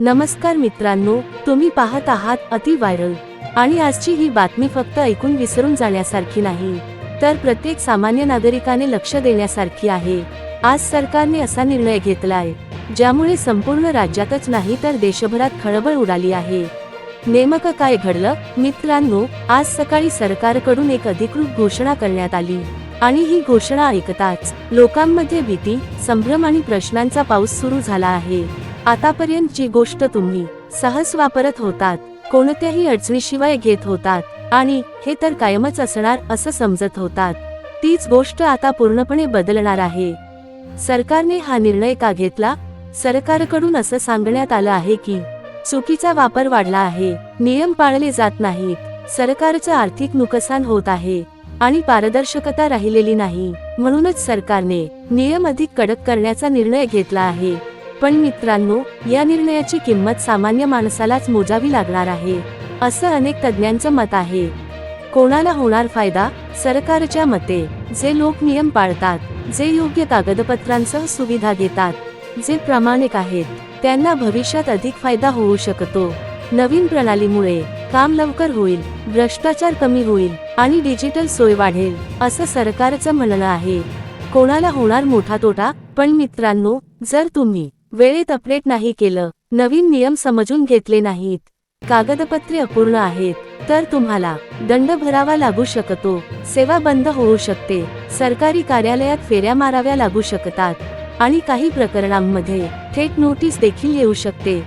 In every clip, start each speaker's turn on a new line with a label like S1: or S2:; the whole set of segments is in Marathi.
S1: नमस्कार मित्रांनो, तुम्ही पाहत आहात अति व्हायरल। आणि आजची ही बातमी फक्त ऐकून विसरून जाण्यासारखी नाही, तर प्रत्येक सामान्य नागरिकाने लक्ष देण्यासारखी आहे। आज सरकारने असा निर्णय घेतलाय ज्यामुळे संपूर्ण राज्यातच नाही तर देशभरात खळबळ उडाली आहे। नेमकं काय घडलं मित्रांनो? आज सकाळी सरकारकडून एक अधिकृत घोषणा करण्यात आली आणि ही घोषणा ऐकताच लोकांमध्ये भीती, संभ्रम आणि प्रश्नांचा पाऊस सुरू झाला आहे। आतापर्यंत जी गोष्ट तुम्ही सहज वापरत होतात, कोणत्याही अडचणीशिवाय घेत होतात आणि हे तर कायमच असणार असं समजत होतात, तीच गोष्ट आता पूर्णपणे बदलणार आहे। सरकारने हा निर्णय का घेतला? सरकारकडून असं सांगण्यात आलं आहे की चुकीचा वापर वाढला आहे, नियम पाळले जात नाहीत, सरकारचं आर्थिक नुकसान होत आहे आणि पारदर्शकता राहिलेली नाही, म्हणूनच सरकारने नियम अधिक कडक करण्याचा निर्णय घेतला आहे। पण मित्रांनो, या निर्णयाची किंमत सामान्य माणसालाच मोजावी लागणार आहे, असं अनेक तज्ञांचं मत आहे। कोणाला होणार फायदा? सरकारच्या मते जे लोक नियम पाळतात, जे योग्य कागदपत्रांसह सुविधा घेतात, जे प्रामाणिक आहेत, त्यांना भविष्यात अधिक फायदा होऊ शकतो। नवीन प्रणालीमुळे काम लवकर होईल, भ्रष्टाचार कमी होईल आणि डिजिटल सोय वाढेल, असं सरकारचं म्हणणं आहे। कोणाला होणार मोठा तोटा? पण मित्रांनो, जर तुम्ही वेळेत अपडेट नाही केलं, नवीन नियम समजून घेतले नाहीत, कागदपत्रे अपूर्ण आहेत, तर तुम्हाला दंड भरावा लागू शकतो, सेवा बंद होऊ शकते, सरकारी कार्यालयात फेऱ्या माराव्या लागू शकतात आणि काही प्रकरणांमध्ये थेट नोटीस देखील येऊ शकते।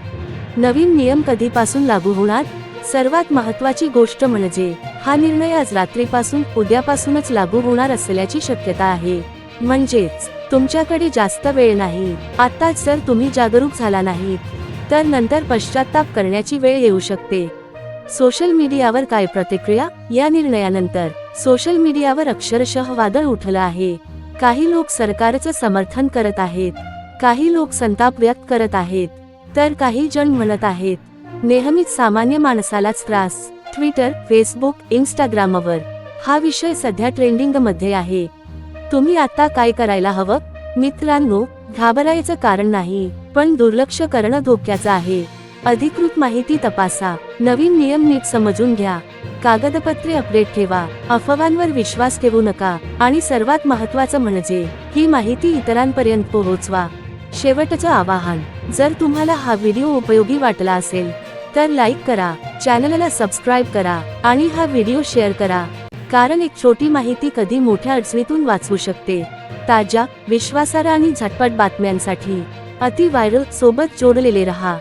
S1: नवीन नियम कधीपासून लागू होणार? सर्वात महत्त्वाची गोष्ट म्हणजे हा निर्णय आज रात्रीपासून उद्यापासूनच लागू होणार असल्याची शक्यता आहे। म्हणजेच तुमच्याकडे जास्त वेळ नाही। आताच जर तुम्ही जागरूक झाला नाहीत तर नंतर पश्चात्ताप करण्याची वेळ येऊ शकते। सोशल मीडियावर काय प्रतिक्रिया? या निर्णयानंतर सोशल मीडियावर अक्षरशः वादळ उठलं आहे। काही लोक सरकारचं समर्थन करत आहेत, काही लोक संताप व्यक्त करत आहेत, तर काही जण म्हणत आहेत नेहमीच सामान्य माणसालाच त्रास। ट्विटर, फेसबुक, इंस्टाग्रामवर हा विषय सध्या ट्रेंडिंग मध्ये आहे। तुम्ही आता काय करायला हवं? मित्रांनो, घाबरायचं कारण नाही, पण दुर्लक्ष करणं धोक्याचं आहे। अधिकृत माहिती तपासा, नवीन नियम नीट समजून घ्या, कागदपत्रे अपडेट ठेवा, अफवांवर विश्वास ठेवू नका आणि सर्वात महत्त्वाचं म्हणजे ही माहिती इतरांपर्यंत पोहोचवा। शेवटचं आवाहन, जर तुम्हाला हा व्हिडिओ उपयोगी वाटला असेल तर लाईक करा, चॅनलला सबस्क्राईब करा आणि हा व्हिडिओ शेअर करा, कारण एक छोटी माहिती कधी मोठ्या अडचणीतून वाचवू शकते। ताज्या, विश्वासार्ह आणि झटपट बातम्यांसाठी अति व्हायरल सोबत जोडलेले रहा।